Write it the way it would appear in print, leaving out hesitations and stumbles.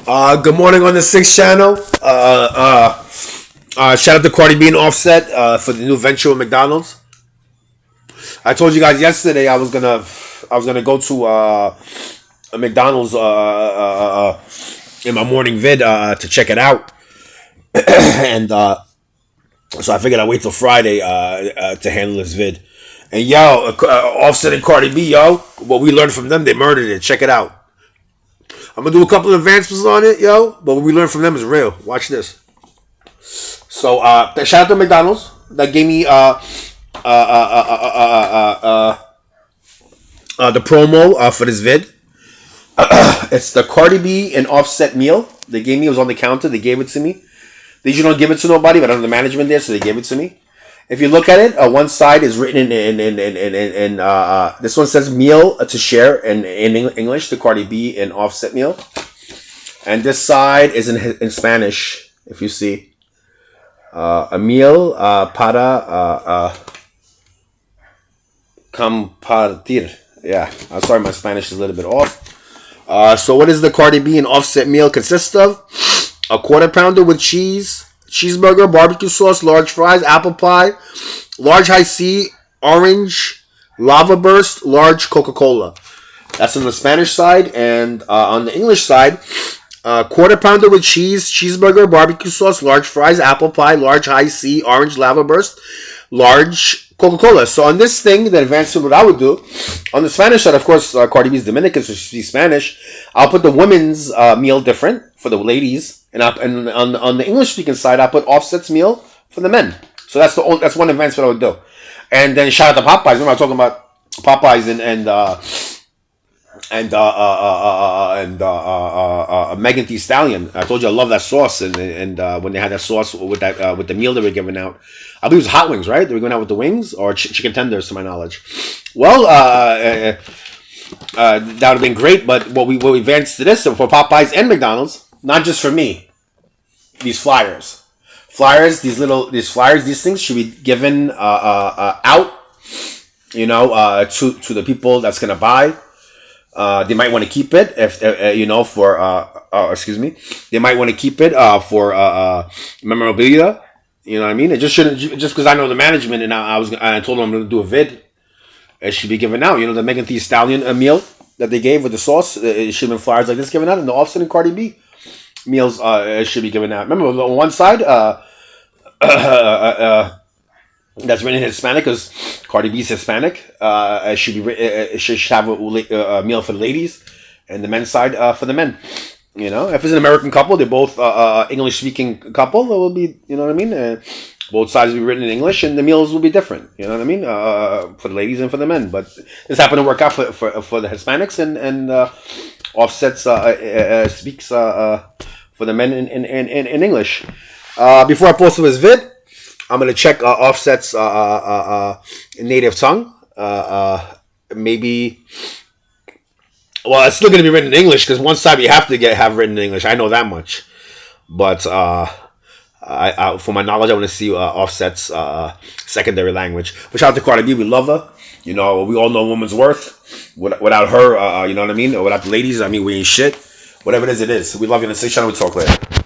Good morning on the sixth channel. Shout out to Cardi B and Offset for the new venture with McDonald's. I told you guys yesterday I was gonna go to a McDonald's in my morning vid to check it out, and so I figured I'd wait till Friday to handle this vid. And yo, Offset and Cardi B, yo, what we learned from them, they murdered it. Check it out. I'm gonna do a couple of advancements on it, yo. But what we learned from them is real. Watch this. So, shout out to McDonald's that gave me the promo for this vid. It's the Cardi B and Offset meal. They gave me. It was on the counter. They gave it to me. They usually don't give it to nobody, but I know the management there, so they gave it to me. If you look at it, one side is written in this one says meal to share in English, the Cardi B and Offset meal, and this side is in Spanish. If you see a meal para compartir. Yeah, I'm sorry, my Spanish is a little bit off. So what does the Cardi B and Offset meal consist of? A quarter pounder with cheese, cheeseburger, barbecue sauce, large fries, apple pie, large high C, orange, lava burst, large Coca-Cola. That's on the Spanish side. And on the English side, quarter pounder with cheese, cheeseburger, barbecue sauce, large fries, apple pie, large high C, orange, lava burst, large Coca-Cola. So on this thing, the advanced what I would do, on the Spanish side, of course, Cardi B is Dominican, so she speaks Spanish. I'll put the women's meal different for the ladies. And on the English speaking side, I put Offset's meal for the men. So that's one advancement I would do. And then shout out to Popeyes. Remember I was talking about Popeyes and Megan Thee Stallion. I told you I love that sauce. And when they had that sauce with the meal they were giving out, I believe it was hot wings, right? They were going out with the wings or chicken tenders, to my knowledge. Well, that would have been great. But what we advanced to this, so for Popeyes and McDonald's. Not just for me. These flyers, these things should be given out. To the people that's gonna buy. They might want to keep it if They might want to keep it for memorabilia. You know what I mean? It just shouldn't just because I know the management and I told them I'm gonna do a vid. It should be given out. The Megan Thee Stallion meal that they gave with the sauce. It should have been flyers like this given out, and the Offset and Cardi B meals should be given out. Remember, on one side, that's written in Hispanic because Cardi B's Hispanic. It should have a meal for the ladies, and the men's side for the men. If it's an American couple, they're both English speaking couple. It will be, you know what I mean. Both sides will be written in English, and the meals will be different. You know what I mean, for the ladies and for the men. But this happened to work out for the Hispanics, and Offsets speaks for the men in English. Before I post this vid, I'm gonna check Offset's native tongue. Maybe. Well, it's still gonna be written in English because one side we have to have written in English. I know that much, but I for my knowledge, I want to see Offset's secondary language. But shout out to Cardi B, we love her. We all know a woman's worth. Without her, you know what I mean? Or without the ladies, I mean, we ain't shit. Whatever it is, it is. We love you in the 6th channel. We talk later.